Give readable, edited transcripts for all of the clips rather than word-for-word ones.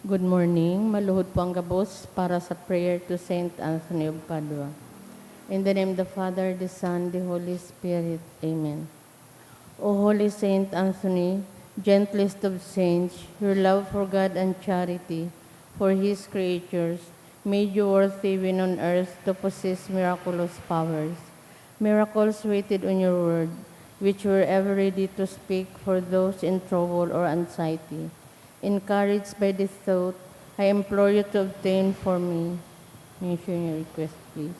Good morning. Maluhod po ang gabos para sa prayer to Saint Anthony of Padua. In the name of the Father, the Son, the Holy Spirit. Amen. O Holy Saint Anthony, gentlest of saints, your love for God and charity for His creatures made you worthy when on earth to possess miraculous powers. Miracles waited on your word, which were ever ready to speak for those in trouble or anxiety. Encouraged by this thought, I implore you to obtain for me. Mention your request, please.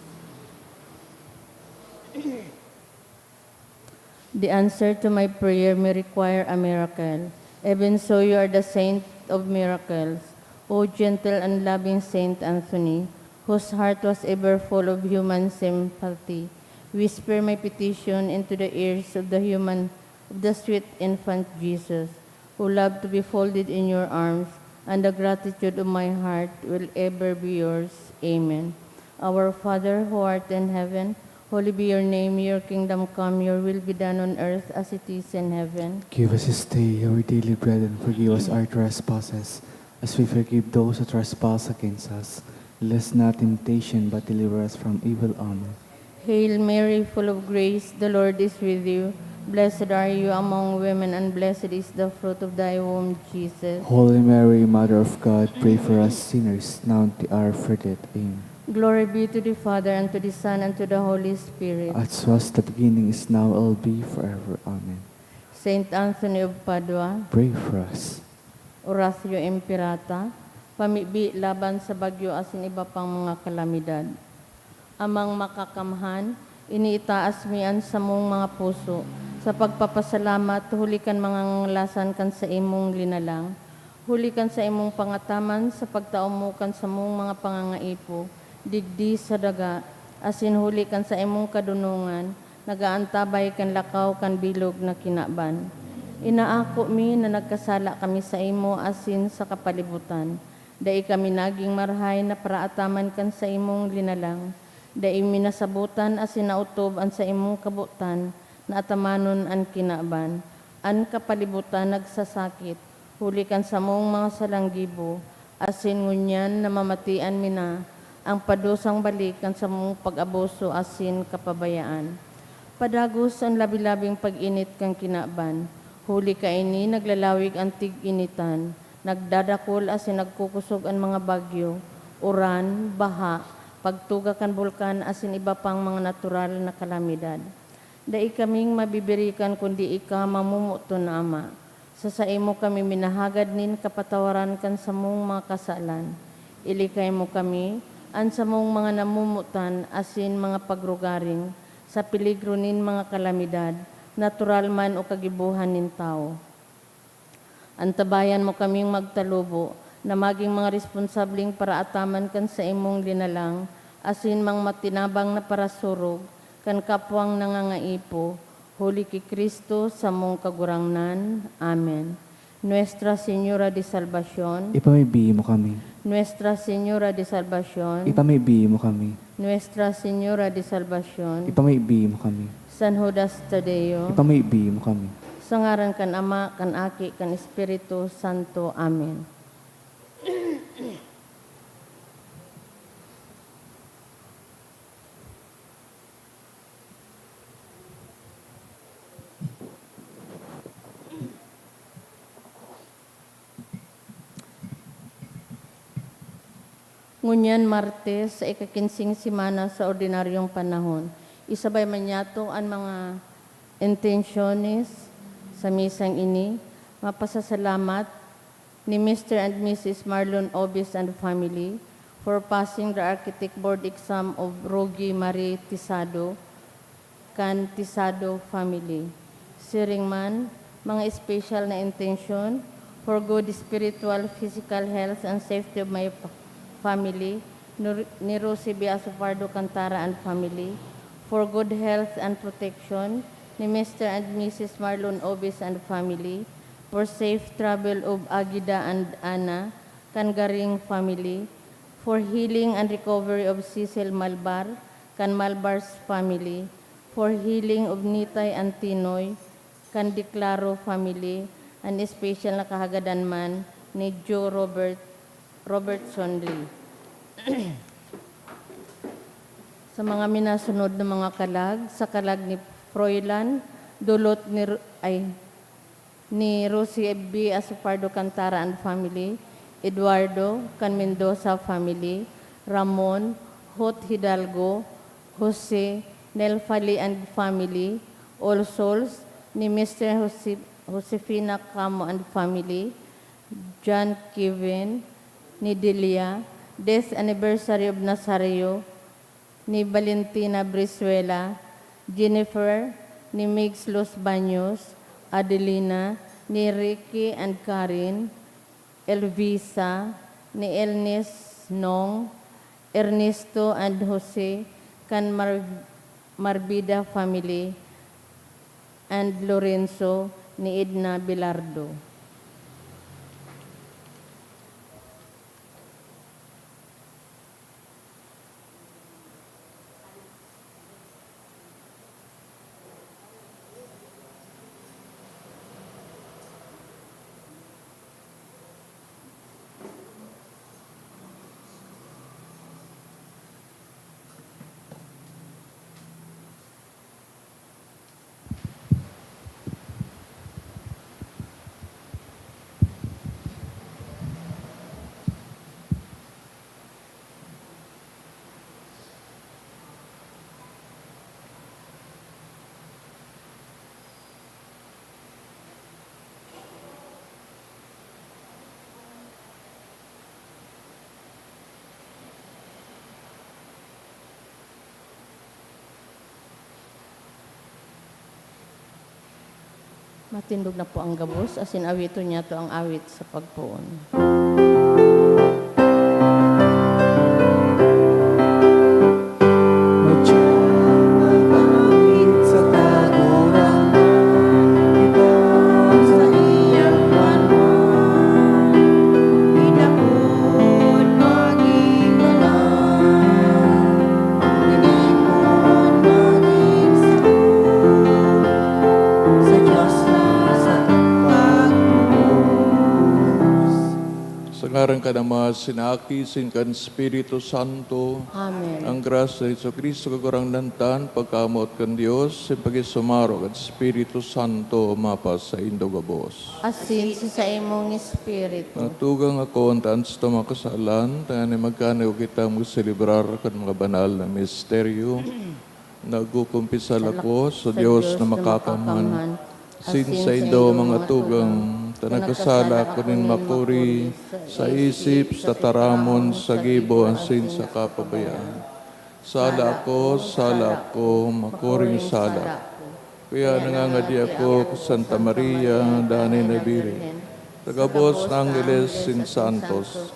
The answer to my prayer may require a miracle. Even so, you are the saint of miracles, O gentle and loving Saint Anthony, whose heart was ever full of human sympathy. Whisper my petition into the ears of the sweet infant Jesus, who loved to be folded in your arms, and the gratitude of my heart will ever be yours. Amen. Our Father, who art in heaven, holy be your name, your kingdom come, your will be done on earth as it is in heaven. Give us this day our daily bread, and forgive us our trespasses, as we forgive those who trespass against us. Lead us not in temptation, but deliver us from evil. Amen. Hail Mary, full of grace, the Lord is with you. Blessed are you among women, and blessed is the fruit of thy womb, Jesus. Holy Mary, Mother of God, pray for us sinners, now and at the hour of our death. Amen. Glory be to the Father, and to the Son, and to the Holy Spirit. As was the beginning, is now, will be, forever. Amen. Saint Anthony of Padua, Pray for us. Oratio Imperata, pamibi laban sa bagyo asin iba pang mga kalamidad. Amang makakamhan, iniitaas mian sa mong mga puso, sa pagpapasalamat, hulikan mga ngalasan kan sa imong linalang, hulikan sa imong pangataman, sa pagtaumukan sa mong mga pangangaipo, digdi sa daga, asin hulikan sa imong kadunungan, nagaantabay kan lakaw kan bilog na kinaban. Inaako mi na nagkasala kami sa imo asin sa kapalibutan. Dai kami naging marhay na paraataman kan sa imong linalang. Dai minasabutan asin nautob an sa imong kabutan na atamanon an kinaban. An kapalibutan nagsasakit. Hulikan sa mong mga salanggibo. Asin ngunyan na mamatian mina ang padusang balikan sa mong pag-abuso asin kapabayaan. Padagos ang labi-labing pag-init kang kinaban. Huli ka ini, naglalawig ang tig-initan, nagdadakol asin nagkukusog ang mga bagyo, uran, baha, pagtuga kan bulkan asin iba pang mga natural na kalamidad. Dai kaming mabibirikan kundi ika mamumuton na Ama. Sa imo kami minahagad nin kapatawaran kan sa mong mga kasalan. Ilikay mo kami, an sa mong mga namumutan asin mga pagrugaring, sa peligro nin mga kalamidad, natural man o kagibuhan nin tao. Antabayan mo kaming magtalubo na maging mga responsabling para ataman kan sa imong linalang, asin mang matinabang na parasurog, kan kapwang nangangaipo, huli ki Kristo sa mong kagurangnan. Amen. Nuestra Señora de Salvación, Ipamibigay mo kami. Nuestra Señora de Salvación, Ipamibigay mo kami. Nuestra Señora de Salvación, Ipamibigay mo kami. San Judas Tadeo, Ipamibigay mo kami. sa ngaran kan Ama, kan Aki, kan Espiritu Santo. Amen. Ngunyan Martes sa ikakinsing simana sa ordinaryong panahon. Isabay man yato ang mga intentionis sa misang ini. Mapasasalamat ni Mr. and Mrs. Marlon Obis and family for passing the Architect Board exam of Rogi Marie Tisado, kan Tisado family. Siringman, mga special na intention for good spiritual, physical health and safety of my family, ni Rosie B. Asopardo Cantara and family, for good health and protection, ni Mr. and Mrs. Marlon Obis and family, for safe travel of Agida and Ana, Kangaring family, for healing and recovery of Cecil Malbar, kan Malbar's family, for healing of Nitay and Tinoy, kan Declaro family, and special na kahagadan man ni Joe Robertson Lee. Sa mga minasunod na mga kalag, sa kalag ni Froilan, dulot ni Rosie B. Asopardo Cantara and family, Eduardo Can Mendoza family, Ramon Hot Hidalgo, Jose Nelfali and family, All Souls ni Mr. Josefina Camo and family, John Kevin ni Delia, death anniversary of Nazario ni Valentina Brizuela, Jennifer ni Migs Los Baños, Adelina ni Ricky and Karin, Elvisa ni Elnis Nong, Ernesto and Jose kan Marbida family, and Lorenzo ni Edna Bilardo. Sa ngalan ng Ama at ng Anak at ng Espiritu Santo. Amen. Glory be to the Father, and to the Son, and to the Holy Spirit. As was in the beginning, is now, and will be, forever. Amen. Nuestra Señora de Salvación, Matindog na po ang gabos, asin awito niya to ang awit sa pagpuon. Magpapangit sa kagurang ibang sa iyang panahon, pinakot maging walang, pinipon maging sa Diyos na sa pagpupos. Sa ngaran ka naman, sinaki, sinkan Espiritu Santo, Amen. ang grasya ni Kristo kagurang nantan, pagkamot kan Dios, sin pagisumaro kan Espiritu Santo, mapas sa indogabos. Asin sa imong espiritu. Natugang ako ang taan sa mga kasalan, tangan ni magkano kita mo celebrar kan mga banal na misteryo. Nagkukumpisal ako sa Diyos na makakaman. Sin sa indo mga tugang, tanagkasala ko nin makuri, sa isip, sa taramon, sa gibo, sin sa kapabayaan. Sala ako, makuring sala. Kaya nangangadi ako sa Santa Maria, Dani Nabiri. Tagabos ng Angeles sin Santos,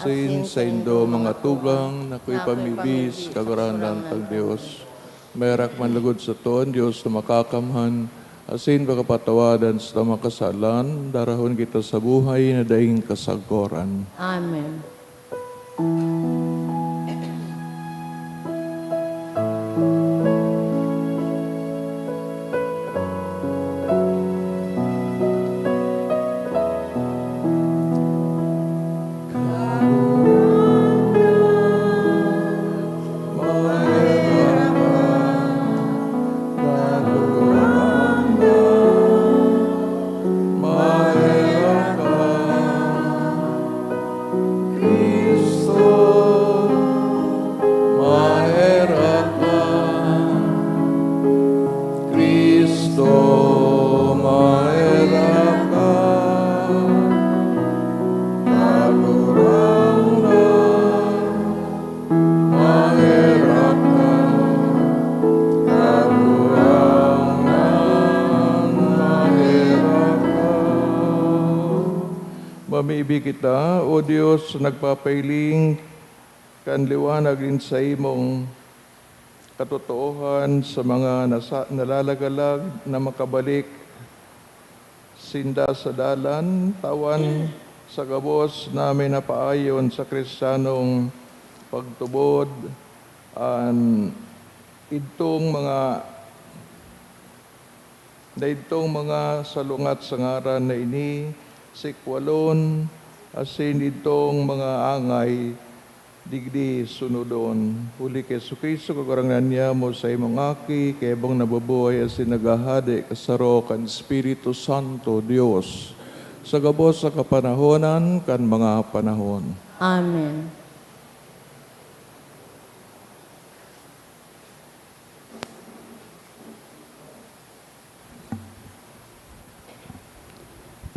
sin sa indo mga tugang, nako'y pamibis, kagaranan tag Diyos. Merak man lagod sa toon, Diyos na makakamhan, asin pagkapatawadan sa makasalan, darahon kita sa buhay na daing kasagoran. Amen. Mamiibig kita, O Diyos, nagpapailing kanliwanag din sa imong katotohan sa mga nalalagalag na makabalik sinda sa dalan, tawan sa gabos namin na paayon sa Kristiyanong pagtubod, itong mga salungat sa ngaran na ini, sikwalon, asin itong mga angay, digdi sunodon. Huli kay Jesu-Cristo, kagarangan niya mo sa imong aki, kay bang nabubuhay asin nagahade, kasaro kan Espiritu Santo, Dios, sa gabos sa kapanahonan, kan mga panahon. Amen.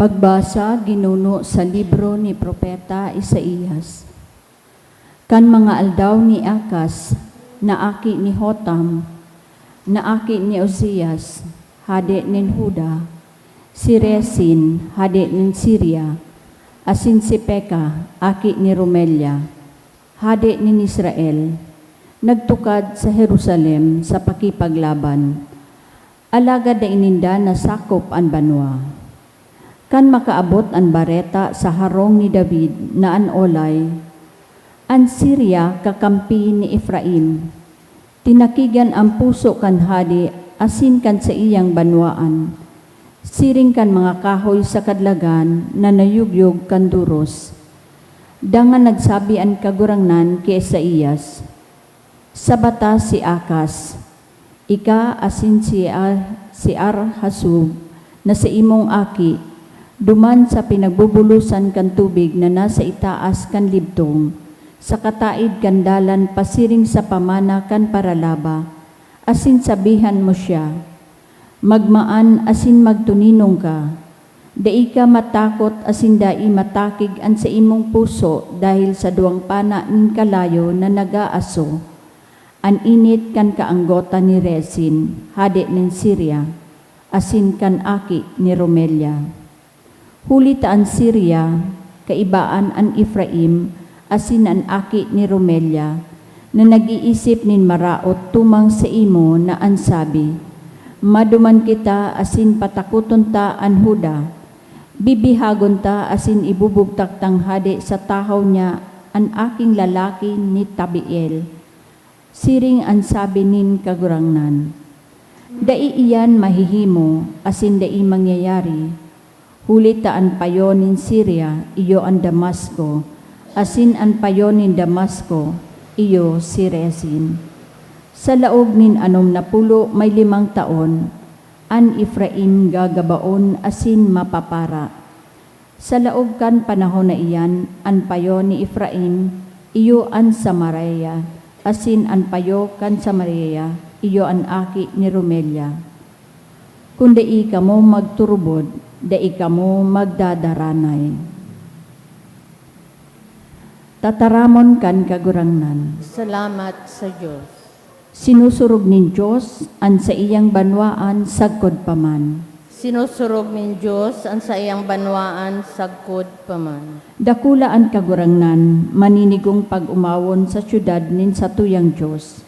Pagbasa ginuno sa libro ni Propeta Isaías. Kan mga aldaw ni Akas, naaki ni Hotam, naaki ni Ozias, hade nin Huda, si Resin, hade nin Syria, asin si Peka, aki ni Romelia, hade nin Israel, nagtukad sa Jerusalem sa pakipaglaban, alagad na ininda na sakop ang banwa. Kan makaabot ang bareta sa harong ni David na an olay, ang Syria kakampi ni Efraim, tinakigan ang puso kan hadi asin kan sa iyang banwaan, siring kan mga kahoy sa kadlagan na nayugyog kan duros. Dangan nagsabi ang kagurangnan kay Isaías, sa bata si Akas, ika asin si Arhasub na sa imong aki, duman sa pinagbubulusan kan tubig na nasa itaas kan libtong, sa kataid kan dalan pasiring sa pamana kan paralaba, asin sabihan mo siya, magmaan asin magtuninong ka, dai ka matakot asin dai matakig an sa imong puso dahil sa duwang pana nin kalayo na nagaaso, an init kan kaanggota ni Resin, hade nin Syria, asin kan aki ni Romelia. Huli taan Syria, kaibaan an Ephraim, asin an aki ni Romelia, na nag-iisip nin maraot tumang sa imo na ansabi, maduman kita asin patakuton ta an Huda, bibihagon ta asin ibubugtak tang hadi sa tahaw niya an aking lalaki ni Tabiel. Siring ansabi nin kagurangnan, dai iyan mahihimo asin dai mangyayari, huli ta an payonin Syria, iyo an Damasco, asin an payonin Damasco, iyo si Rezin. Sa laog nin 60 may 5 taon, an Ephraim gagabaon asin mapapara. Sa laog kan panahon na iyan, an payo ni Ephraim, iyo an Samaria, asin an payo kan Samaria, iyo an aki ni Romelia. Kung dai kamo magturubod, dai kamo magdadaranay. Tataramon kan kagurangnan. Salamat sa Diyos. Sinusurog nin Diyos an sa iyang banwaan sagkod paman. Sinusurog nin Diyos ang sa iyang banwaan sagkod paman. Dakula ang kagurangnan, maninigong pag-umawon sa syudad nin satuyang Diyos.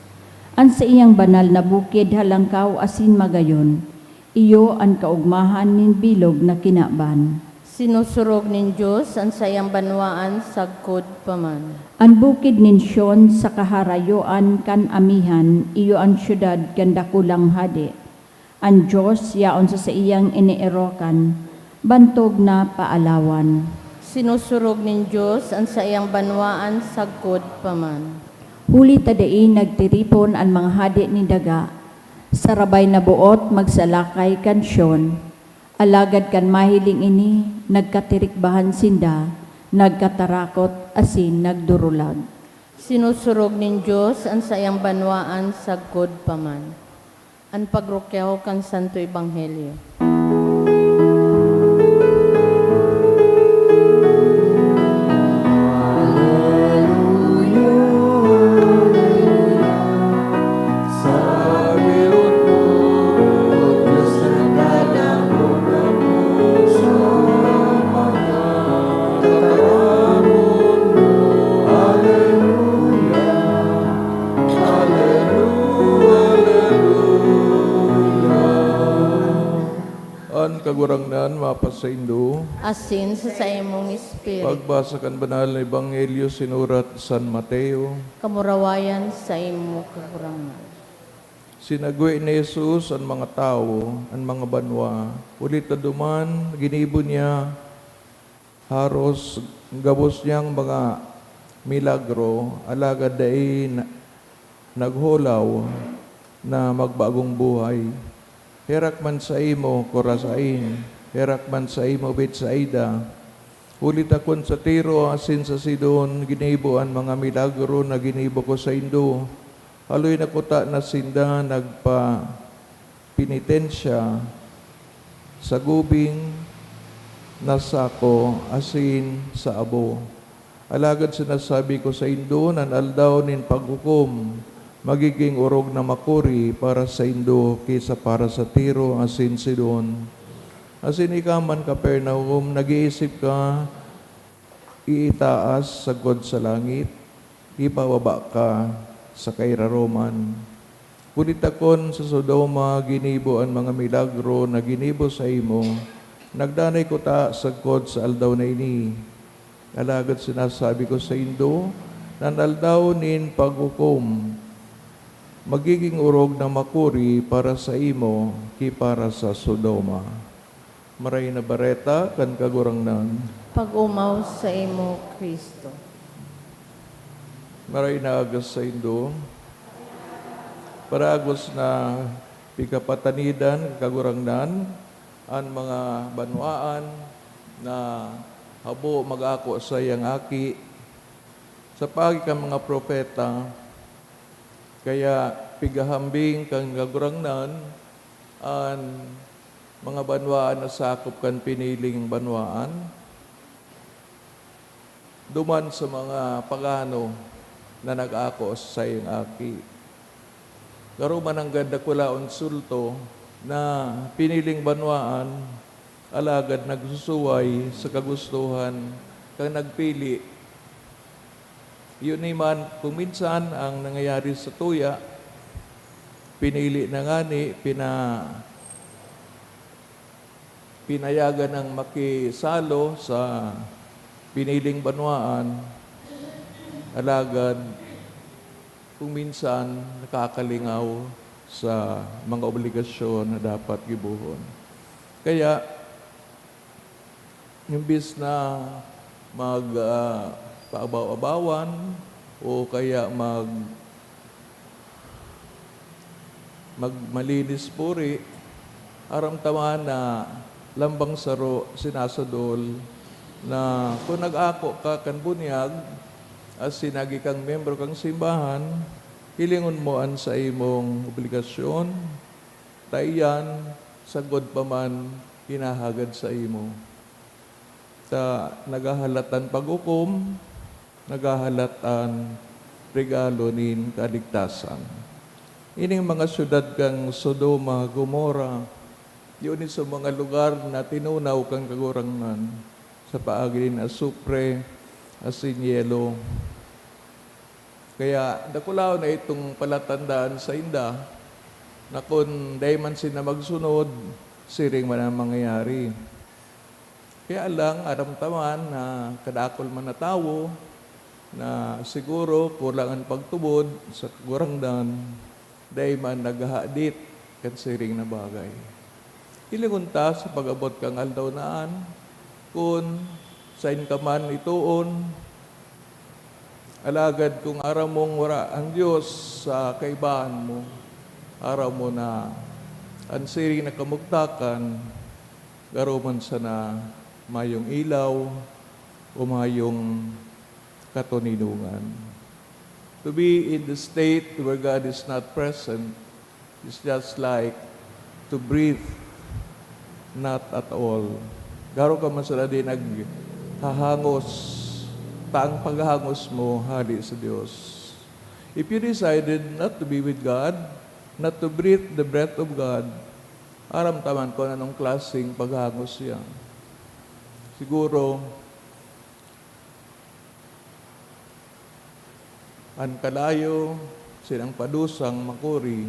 An sa iyang banal na bukid halangkaw asin magayon, iyo ang kaugmahan nin bilog na kinaban. Sinusurog nin Diyos ang sa iyang banwaan sagkod paman. Ang bukid nin Sion sa kaharayoan kan amihan, iyo ang syudad kan dakulang hadi. Ang Diyos yaon sa iyang iniirokan, bantog na paalawan. Sinusurog nin Diyos ang sa iyang banwaan sagkod paman. Huli tadai nagtiripon ang mga hadi ni daga, sarabay na buot magsalakay kan Sion. Alagad kan mahiling ini, nagkatirikbahan sinda, nagkatarakot asin nagdurulag. Sinusurog nin Diyos ang sa iyang banwaan sagkod paman. Ang pagrukyaw kan Santo Ebanghelyo. Kagurangnan, mapasaindo. Asin sa imong espiritu. Pagbasa kan banal na Ebanghelyo sinurat San Mateo. Kamurawayan sa imo kagurangan. Sinagwi ni Jesus ang mga tao, ang mga banwa. Ulit na duman, ginibo niya haros, gabos niyang mga milagro, alagad dai naghulaw na magbagong buhay. Herak man sa imo, Korasain. Herak man sa imo, Betsaida. Ulit akon sa Tiro, asin sa Sidon, ginibo ang mga milagro na ginibo ko sa Indo. Haloy na kuta na sinda, nagpa pinitensya sa gubing na sako, asin sa abo. Alagad sinasabi ko sa Indo, nan aldaw nin paghukom, magiging urog na makuri para sa Indo kaysa para sa Tiro, asin Sidon. Asin ikaman Capernaum, nag-iisip ka, iitaas sa God sa langit, ibababa ka sa kairaroman. Kulit akon sa Sodoma, ginibo ang mga milagro na ginibo sa imo, nagdanay ko ta sa God sa aldaw na ini. Alagad sinasabi ko sa Indo, nan aldaw nin paghukom, magiging urog na makuri para sa imo, ki para sa Sodoma. Maray na bareta, kan kagurangnan. Pag-umaw sa imo, Kristo. Maray na agas sa Indo. Paragos na pikapatanidan, kagurangnan, ang mga banwaan na habo mag-ako sa iyang aki. Sa pagi kang mga propeta, kaya pigahambing kang kagurangnan, ang mga banwaan na sakop kan piniling banwaan, duman sa mga pagano na nag-ako sa iyong aki. Karuman ang ganda kula sulto, na piniling banwaan, alagad nagsusuway sa kagustuhan kang nagpili. Yun man, kung minsan ang nangyayari sa tuya, pinili na ngani, pinayagan ng makisalo sa piniling banwaan, alagad kung minsan nakakalingaw sa mga obligasyon na dapat gibuhon. Kaya, imbis na paabaw-abawan o kaya magmalinis puri, aramtaman na lambang saro sinasadol na kung nag-ako ka kan bunyag as sinagi kang membro kang simbahan, hilingon mo an sa imong obligasyon, tayan, sagod pa man hinahagad sa imo. Nagahalatan pag-ukom, nagahalatan regalo nin kaligtasan. Ining mga syudad kang Sodoma, Gomora, yun sa mga lugar na tinunaw kang kagurangan sa paagi na Supre, Asinyelo. Kaya nakulaw na itong palatandaan sa inda na kung day man sila magsunod, siring man ang mangyayari. Kaya lang, aramtaman na kadakol man na tao na siguro kulang ang pagtubod sa kagurangdan, day man naghahadit kan siring na bagay. Ilingunta sa pag-abot kang aldaw naan, kung sain ka man ituon, alagad kung araw mong wara ang Diyos sa kaibahan mo, araw mo na ang siring na kamugtakan, garuman sa na mayong ilaw o mayong katuninungan. To be in the state where God is not present is just like to breathe not at all. Garo ka man sila din naghahangos, taang paghahangos mo, hali sa Diyos. If you decided not to be with God, not to breathe the breath of God, aramtaman ko na anong klaseng paghangos yan. Siguro, ang kalayo, silang padusang makuri,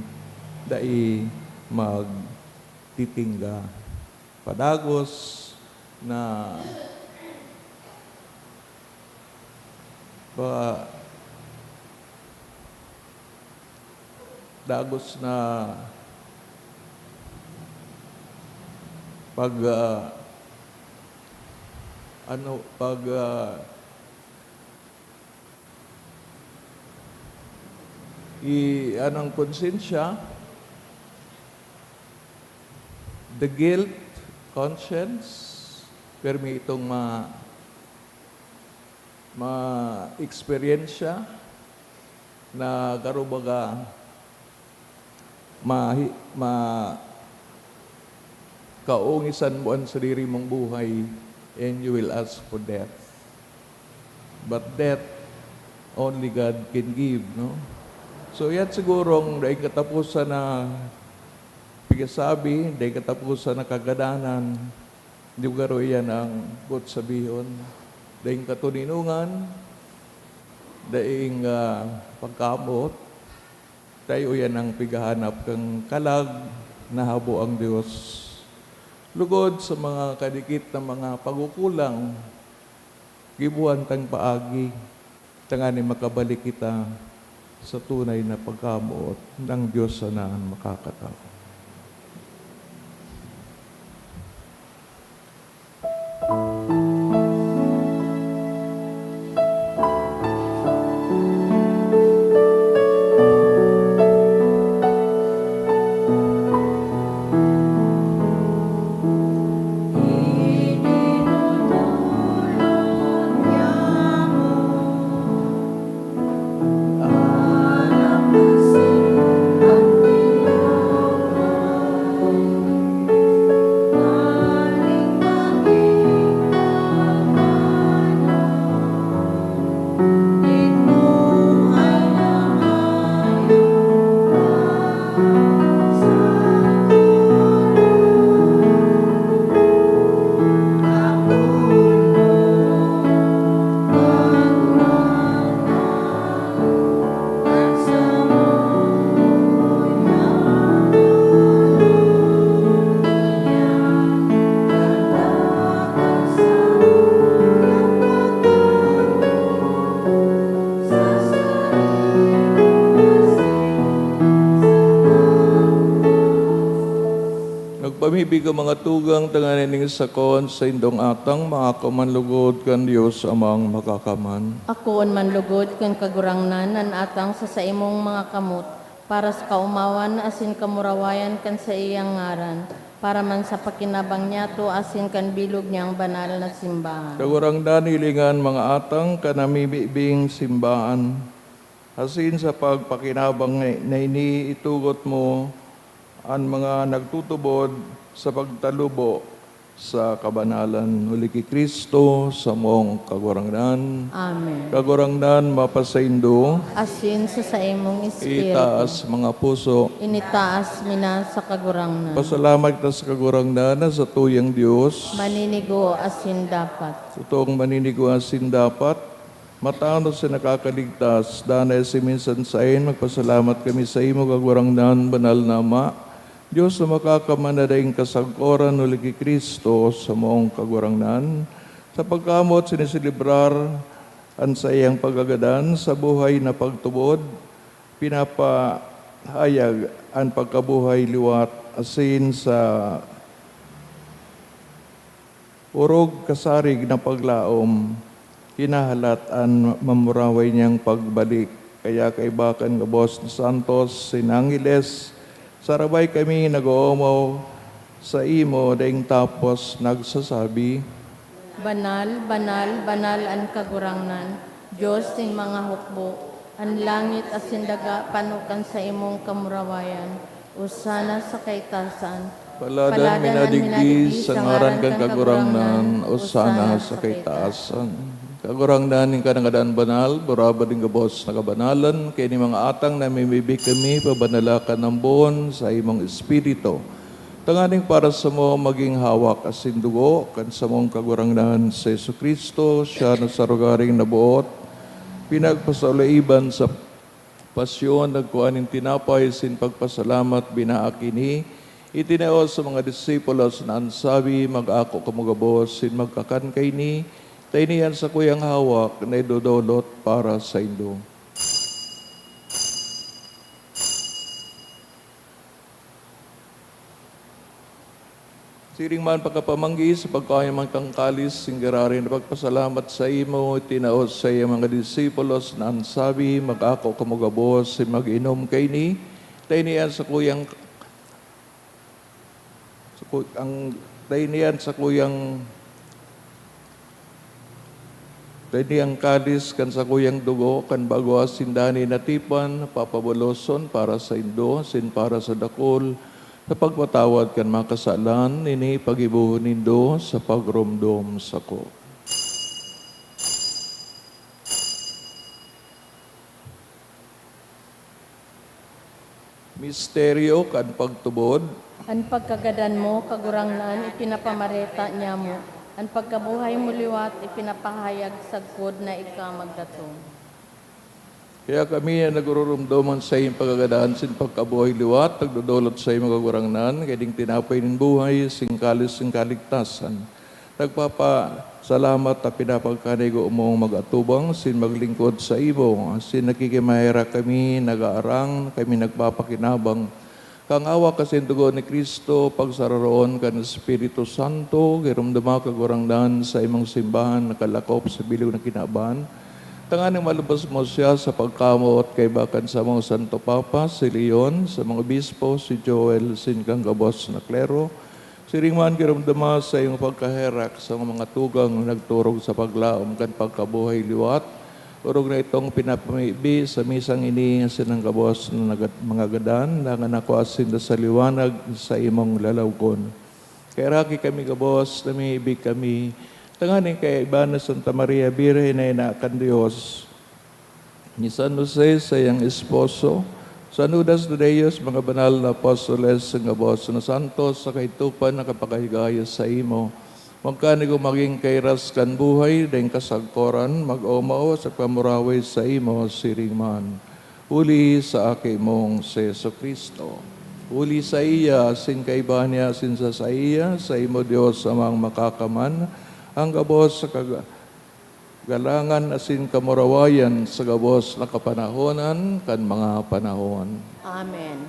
dai magtitingga. Padagos na dagos na pag anong konsensya, the guilt, conscience, permi itong ma-experiensya na karubaga kaungisan mo ang sarili mong buhay and you will ask for death. But death, only God can give, no? So yan sigurong dahil katapusan na pigasabi, dahil katapusan na kagadanan, di garo yan ang but sabihon. Dahil katuninungan, dahil pagkamot, tayo yan ang pigahanap kang kalag na habo ang Diyos. Lugod sa mga kadikit na mga pagukulang, gibuhan tang paagi, tangani makabalik kita sa tunay na pagkamuot ng Diyos na makakatao. ibig ang mga tugang tanganing sakon sa indong atang mga kamanlugod kan Diyos amang makakaman. Ako on manlugod ken kagurangnan nan atang sa imong mga kamot para sa kaumawan asin kamurawayan kan sa iyang ngaran para man sa pakinabang niya to asin kan bilog niyang banal na simbahan. Kagurang danilingan mga atang kanamibibing simbahan. Asin sa pagpakinabang na iniitugot mo ang mga nagtutubod sa pagtalubo sa kabanalan uli kay Kristo sa mong kagurangnan. Amen. Kagurangnan mapasaindo, Asin sa imong espiritu. itaas mga puso. Initaas mina sa kagurangnan. Pasalamat na sa kagurangnan sa tuyang Diyos. Maninigo asin dapat. Totoong maniniguasin dapat. Matano sa nakakaligtas, danay si minsan sa magpasalamat kami sa imo kagurangnan, banal na Ama. Diyos na makakamanadaing kasagkoran uli kay Kristo sa mong kagurangnan. Sa pagkamot sinisilibrar ang sa iyang pagagadan sa buhay na pagtubod, pinapahayag ang pagkabuhay liwat asin sa urog kasarig na paglaom, hinahalat ang mamuraway niyang pagbalik. Kaya kaibakan nga Boss ni Santos, Sinangiles, sarabay kami nag-oomaw sa imo daing tapos nagsasabi, Banal, banal, banal ang kagurangnan. Diyos ng mga hukbo, ang langit asin daga panukan sa imong kamurawayan. Usana sa kaitasan. Paladan minadigdi sa ngaran kang kagurangnan, o sana sa kaitaasan. Kagurangnan ng kanangadaan banal, buraba din gabos na kabanalan, kaya ni mga atang na mimibig kami, pabanalakan ng buon sa imong espiritu. Tanganing para sa mo maging hawak as sindugo, kan sa mong kagurangnan sa Yesu Kristo, siya na sa rugaring nabuot, pinagpasaulaiban sa pasyon, nagkuhaning tinapay, sin pagpasalamat, binaakini, itinaos sa mga disipulos na ansabi, mag-ako kamugabos, sin magkakan kay ni, tainihan sa kuyang hawak na idodolot para sa indo. Siring man pagkapamanggi sa pagkain mang tangkalis, singgararin na pagpasalamat sa imo, tinaos sa iyong mga disipulos na ansabi, mag-ako kamugabos, sin mag-inom kay ni, tainihan sa kuyang Tainiyang kadis kan sa kuyang dugo, kan bago sindani natipan, papabuloson para sa indo, sin para sa dakol, sa pagpatawad kan makasalan, ini pagibuhon nindo sa pagromdom sa ko. Misteryo kan pagtubod, Ang pagkagadan mo, kagurangnan, ipinapamareta niya mo. Ang pagkabuhay mo liwat, ipinapahayag sagkod na ika magdatong. kaya kami na nagururumdoman sa iyong pagkagadahan sin pagkabuhay liwat, nagdodolot sa iyong magagurangnan, kaya ding tinapay ng buhay, singkalis, singkaligtasan. Nagpapasalamat at pinapagkanigo mong mag-atubang, sin maglingkod sa ibong, sin nakikimahira kami, nag-aarang, kami nagpapakinabang. Kang awa kasi dugo ni Kristo, pagsararoon ka ng Espiritu Santo, girumdama kagurangdan sa imong simbahan, nakalakop sa biliw na kinaban. Tanganing malubos mo siya sa pagkamot kay bakan sa mga Santo Papa, si Leon, sa mga bispo, si Joel, sin kang gabos na klero. Siringman girumdama sa iyong pagkaherak sa mga tugang nagturog sa paglaom kan pagkabuhay liwat. Urog na itong pinapamibi sa misang ini sinang gabos na mga gadan, nangan ako asin sa liwanag sa imong lalawgon. Kaya raki kami gabos, namiibig kami, tanganing kay Ibana Santa Maria Birhen na inakan Diyos, ni San Jose sa iyang esposo, San Judas Tadeus, mga banal na apostoles, ng gabos na santos, sa kaitupan na kapakahigayos sa imo, magkanigo maging kairas kan buhay, dahil kasagkoran, mag-omao sa pamuraway sa imo, siringman. Uli sa aki mong si Yesu Kristo. Uli sa iya, sin kaibahan niya, sin sa iya, sa imo Diyos amang makakaman, ang gabos sa galangan asin kamurawayan sa gabos na kapanahonan kan mga panahon. Amen.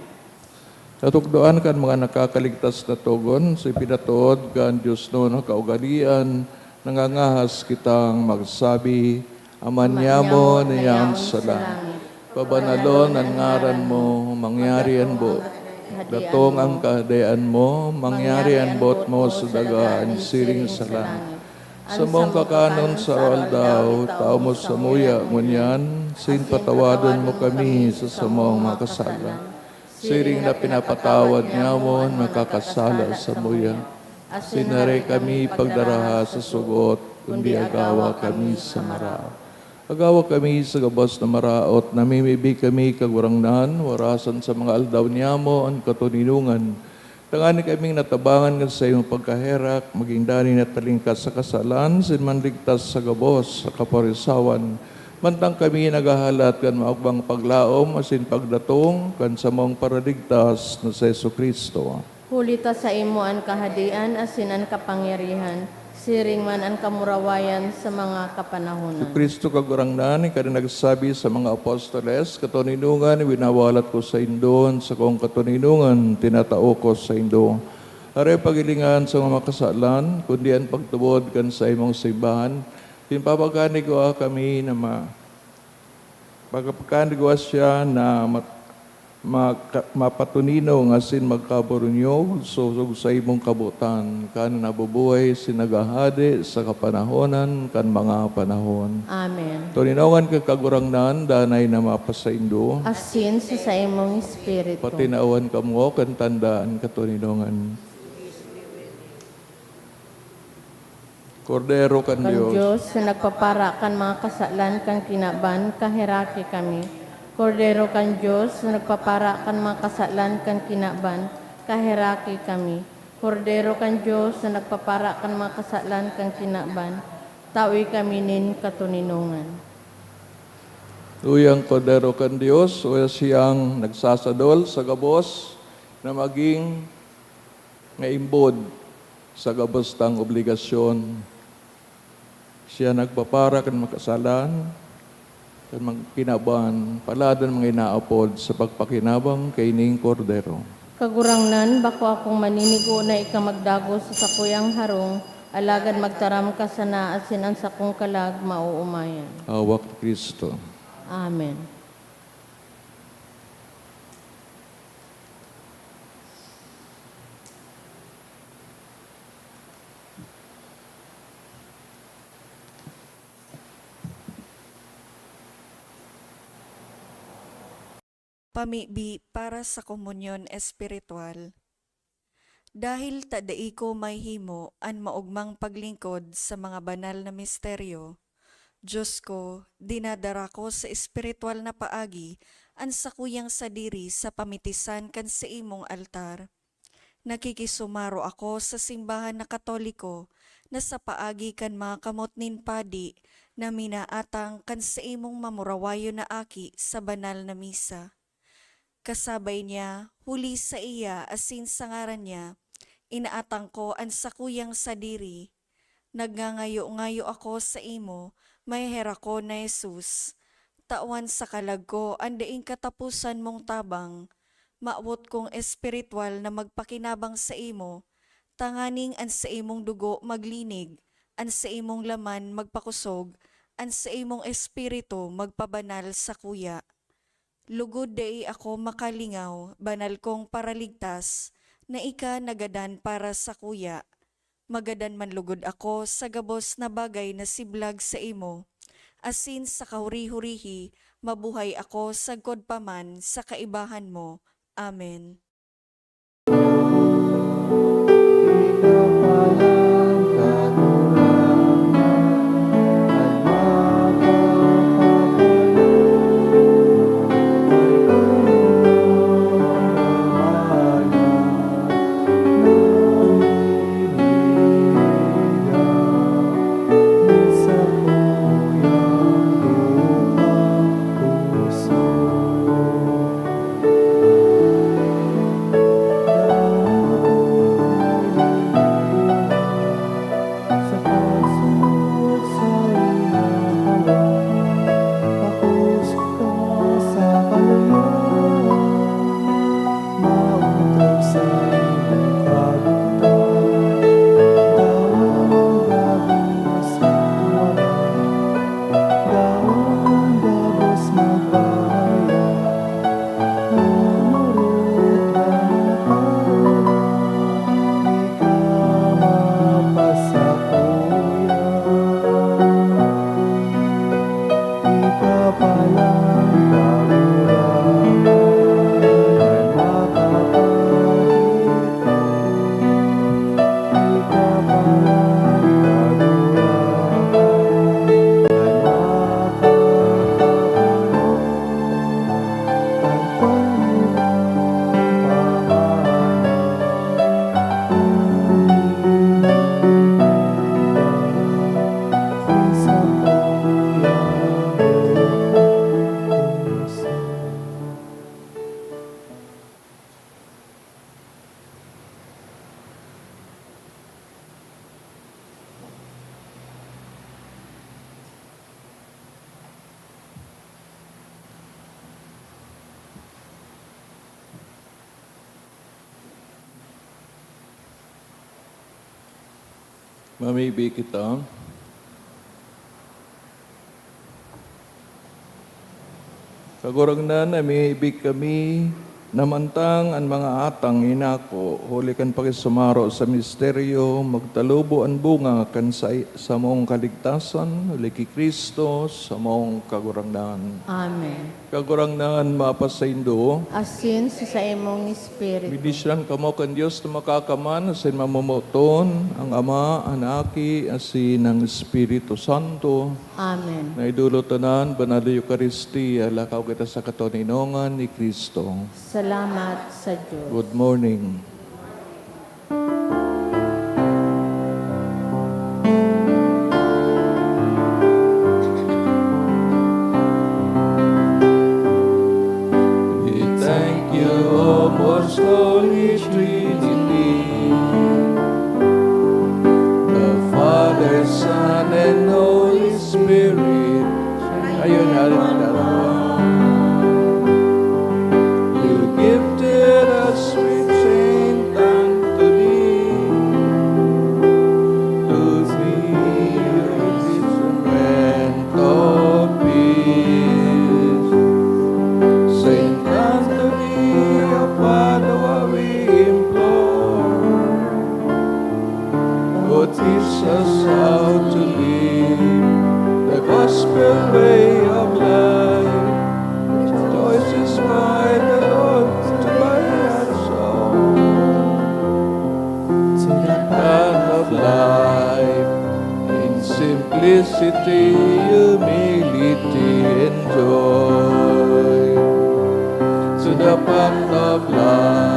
Natugdoan kan mga nakakaligtas na tugon, sa pinatuod kan Diyos no kaugalian, nangangahas kitang magsabi, Amanyamo niyang sa langit. Pabanalon ang ngaran mo, mangyari ang bot. Datong ang kahadayaan mo, mangyari ang bot mo sa dagaan, siring sa langit. Sa mong kakanon sa aldaw, tao mo sa muya ngunyan, sin patawadon mo kami sa samong mga kasalan. Siring na pinapatawad niya mo, nakakasala sa muya. Sinare kami pagdaraha sa sugot, kundi agawa kami sa maraot. Agawa kami sa gabas na maraot, namimibi kami kagurangnan, warasan sa mga aldaw niya mo, ang katuninungan. Tangani kaming natabangan nga sa iyong pagkaherak, maging dani na talingkas sa kasalan, sinmanligtas sa gabos, sa kaparisawan. Mantang kami nagahalat kan maagbang paglaom, asin pagdatong, kan sa mong paradigtas na sa Jesucristo. Hulita sa imo ang kahadian, asin ang kapangyarihan, siring man ang kamurawayan sa mga kapanahonan. Kristo kagurangnan, kada nagsabi sa mga apostoles, katuninungan, winawalat ko sa indon, sa kong katuninungan, tinatao ko sa indo. Are pagilingan sa mga kasalan, kundi ang pagtubod kan sa imong simbahan, pinapagkani ko kami na pagkapagkani ko siya na mapatunino nga sin magkaborunyo, susog sa imong kabutan, kan nabubuhay sinagahade sa kapanahonan, kan mga panahon. Amen. Tuninongan ka kagurangnan, danay na mapasaindo, Asin sa imong espiritu. patinaawan ka mo, kan tandaan katuninongan. Kordero kan Kan Diyos, Diyos, na nagpapara kan mga kasalan kan kinaban, kahiraki kami. Kordero kan Diyos, na nagpapara kan mga kasalan kan kinaban, kahiraki kami. Kordero kan Diyos, na nagpapara kan mga kasalan kan kinaban, tawi kami nin katuninungan. tuyang kordero kan Diyos, o siyang nagsasadol sa gabos na maging ngaimbod sa gabos tang obligasyon. Siya nagpapara kan makasalan, kan magkinaban, paladan mga inaapod sa pagpakinabang kay ning kordero. Kagurangnan, bako akong maninigo na ikamagdago sa sakuyang harong, alagad magtaram ka sana at sinan sa kong kalag mauumayan. Hawak ni Kristo. Amen. Pamibi para sa komunyon espiritual. Dahil tadai ko may himo an maugmang paglingkod sa mga banal na misteryo, Diyos ko, dinadara ko sa espiritual na paagi an sakuyang sadiri sa pamitisan kan sa imong altar. Nakikisumaro ako sa simbahan na Katoliko na sa paagi kan mga kamot nin padi na minaatang kan sa imong mamurawayo na aki sa banal na misa. Kasabay niya, huli sa iya asin sa ngaran niya, inaatang ko ang sakuyang sadiri. Nagngangayo-ngayo ako sa imo, may hera ko na Jesus. Tawan sa kalag ko, andaing katapusan mong tabang. Maawot kong espiritual na magpakinabang sa imo, tanganing an sa imong dugo maglinig, an sa imong laman magpakusog, an sa imong espiritu magpabanal sa kuya. Lugod dai ako makalingaw, banal kong paraligtas, na ika nagadan para sa kuya. Magadan man lugod ako sa gabos na bagay na siblag sa imo. Asin sa kahuri-hurihi, mabuhay ako sa godpaman sa kaibahan mo. Amen. Mamibi kita. Kagurang na namibig kami, namantang ang mga atang inako, huli kan pakisumaro sa misteryo, magtalubo ang bunga kan sa mong kaligtasan, huli ki Kristo, sa mong kagurangnan. Amen. Kagurangnan mapasaindo, Asin sa imong espiritu. bidisyan kamo kan Diyos na makakaman, asin mamumoton, ang Ama, Anaki, asin ang Espiritu Santo, Amen. na idulutanan, banal na Eucharistia, lakaw kita sa katoninongan ni Kristo. Salamat sa Diyos. Good morning. We thank you, O most holy Trinity, the Father, Son, and Holy Spirit. Ayun, halin dalawa. You gifted us with Saint Anthony to be your instrument of peace. Saint Anthony of Padua, we implore, oh, teach us how to live the gospel way of life. Choices by the Lord to buy our soul to the path of life. In simplicity, humility, and joy, to the path of life.